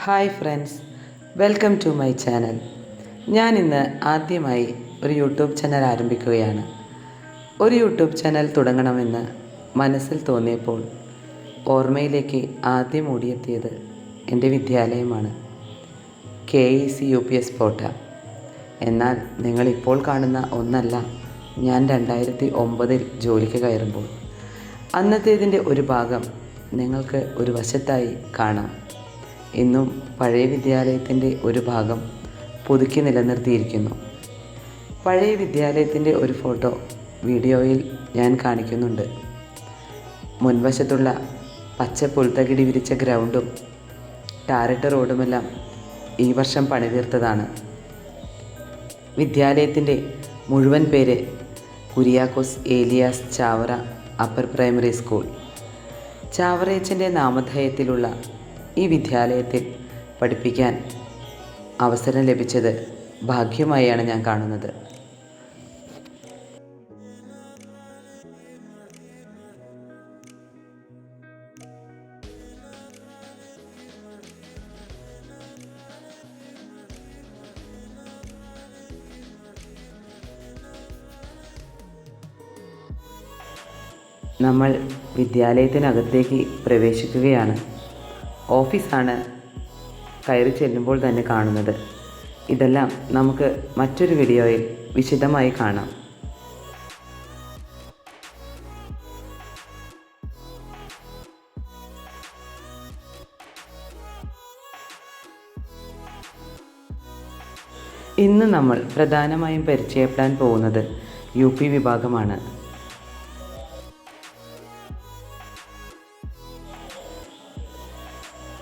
Hi friends, welcome to my channel. ഞാൻ ഇന്ന് ആദ്യമായി ഒരു യൂട്യൂബ് ചാനൽ ആരംഭിക്കുകയാണ്. ഒരു യൂട്യൂബ് ചാനൽ തുടങ്ങണമെന്ന് മനസ്സിൽ തോന്നിയപ്പോൾ ഓർമ്മയിലേക്ക് ആദ്യം ഓടിയെത്തിയത് എൻ്റെ വിദ്യാലയമാണ്, KEC UPS പോട്ട. എന്നാൽ നിങ്ങളിപ്പോൾ കാണുന്ന ഒന്നല്ല ഞാൻ 2009 ജോലിക്ക് കയറുമ്പോൾ. അന്നത്തേതിൻ്റെ ഒരു ഭാഗം നിങ്ങൾക്ക് ഒരു വശത്തായി കാണാം. ഇന്നും പഴയ വിദ്യാലയത്തിൻ്റെ ഒരു ഭാഗം പുതുക്കി നിലനിർത്തിയിരിക്കുന്നു. പഴയ വിദ്യാലയത്തിൻ്റെ ഒരു ഫോട്ടോ വീഡിയോയിൽ ഞാൻ കാണിക്കുന്നുണ്ട്. മുൻവശത്തുള്ള പച്ച പുൽത്തകിടി വിരിച്ച ഗ്രൗണ്ടും ടാറിട്ട റോഡുമെല്ലാം ഈ വർഷം പണിതീർത്തതാണ്. വിദ്യാലയത്തിൻ്റെ മുഴുവൻ പേര് Kuriakose Elias Chavara upper primary school. ചാവറയച്ചൻ്റെ നാമധേയത്തിലുള്ള ഈ വിദ്യാലയത്തിൽ പഠിപ്പിക്കാൻ അവസരം ലഭിച്ചത് ഭാഗ്യമായാണ് ഞാൻ കാണുന്നത്. നമ്മൾ വിദ്യാലയത്തിനകത്തേക്ക് പ്രവേശിക്കുകയാണ്. ഓഫീസാണ് കയറി ചെല്ലുമ്പോൾ തന്നെ കാണുന്നത്. ഇതെല്ലാം നമുക്ക് മറ്റൊരു വീഡിയോയിൽ വിശദമായി കാണാം. ഇന്ന് നമ്മൾ പ്രധാനമായും പരിചയപ്പെടാൻ പോകുന്നത് UP വിഭാഗമാണ്.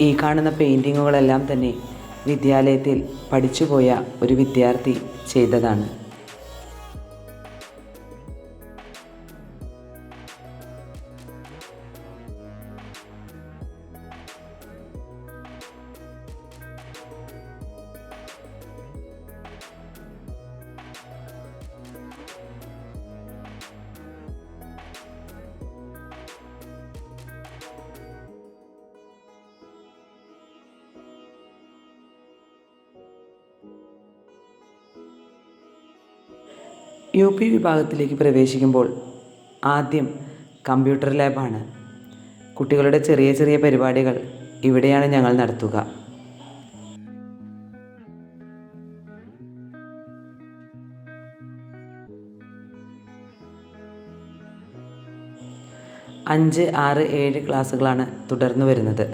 ഈ കാണുന്ന പെയിൻറ്റിങ്ങുകളെല്ലാം തന്നെ വിദ്യാലയത്തിൽ പഠിച്ചുപോയ ഒരു വിദ്യാർത്ഥി ചെയ്തതാണ്. UP വിഭാഗത്തിലേക്ക് പ്രവേശിക്കുമ്പോൾ ആദ്യം കമ്പ്യൂട്ടർ ലാബാണ്. കുട്ടികളുടെ ചെറിയ ചെറിയ പരിപാടികൾ ഇവിടെയാണ് ഞങ്ങൾ നടത്തുക. അഞ്ച്, 6, 7 ക്ലാസ്സുകളാണ് തുടർന്നു വരുന്നത്.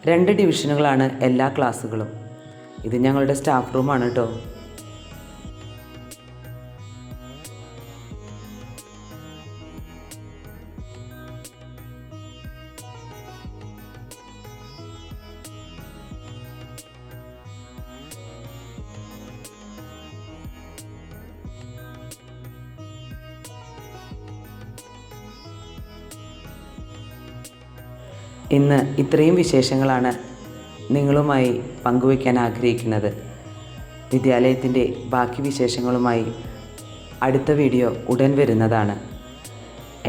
2 ഡിവിഷനുകളാണ് എല്ലാ ക്ലാസ്സുകളും. ഇത് ഞങ്ങളുടെ സ്റ്റാഫ് റൂമാണ് കേട്ടോ. ഇന്ന് ഇത്രയും വിശേഷങ്ങളാണ് നിങ്ങളുമായി പങ്കുവയ്ക്കാൻ ആഗ്രഹിക്കുന്നത്. വിദ്യാലയത്തിൻ്റെ ബാക്കി വിശേഷങ്ങളുമായി അടുത്ത വീഡിയോ ഉടൻ വരുന്നതാണ്.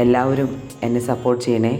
എല്ലാവരും എന്നെ സപ്പോർട്ട് ചെയ്യണേ.